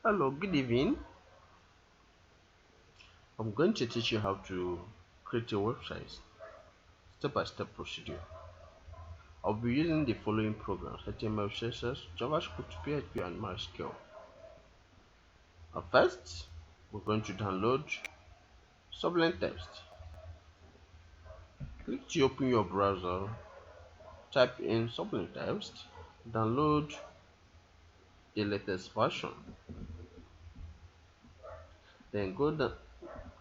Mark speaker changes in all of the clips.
Speaker 1: Hello, good evening. I'm going to teach you how to create a website, step-by-step procedure. I'll be using the following programs: HTML, CSS, JavaScript, PHP, and MySQL. First, we're going to download Sublime Text. Click to open your browser, type in Sublime Text, download the latest version. Then go down,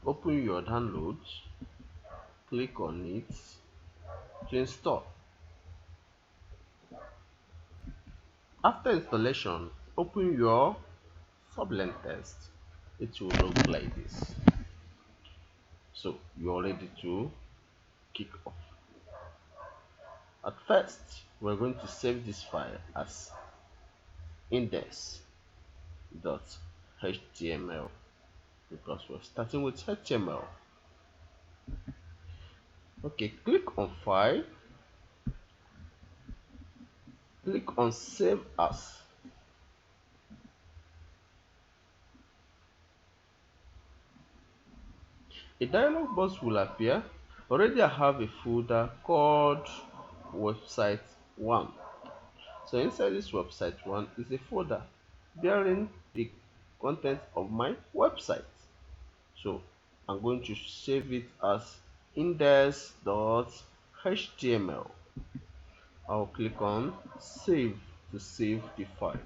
Speaker 1: open your downloads, click on it to install. After installation, open your Sublime Text. It will look like this. So you're ready to kick off. At first, we're going to save this file as index.html because we're starting with HTML. Okay, click on File, click on Save As. A dialog box will appear. Already I have a folder called website 1. So inside this website 1 is a folder bearing the content of my website. So I'm going to save it as index.html. I'll click on save to save the file.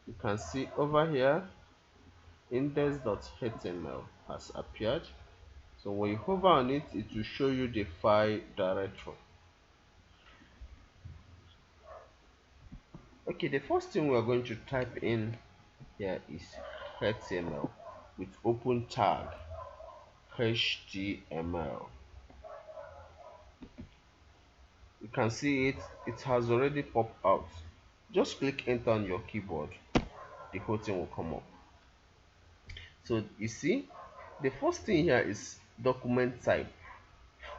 Speaker 1: You can see over here index.html has appeared. So when you hover on it, it will show you the file directory. Okay, the first thing we are going to type in here is HTML with open tag HTML. You can see it has already popped out. Just click enter on your keyboard, the whole thing will come up. So you see the first thing here is document type.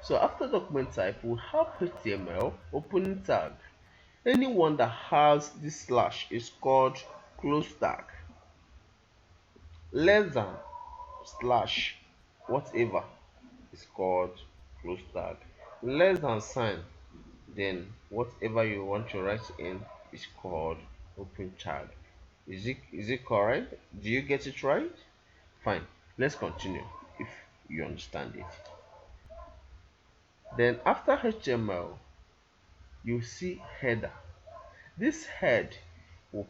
Speaker 1: So after document type, we have HTML opening tag. Anyone that has this slash is called close tag. Less than slash whatever is called close tag. Less than sign, then whatever you want to write in is called open tag. Is it correct? Do you get it right? Fine, let's continue if you understand it. Then after HTML, you see header. This head will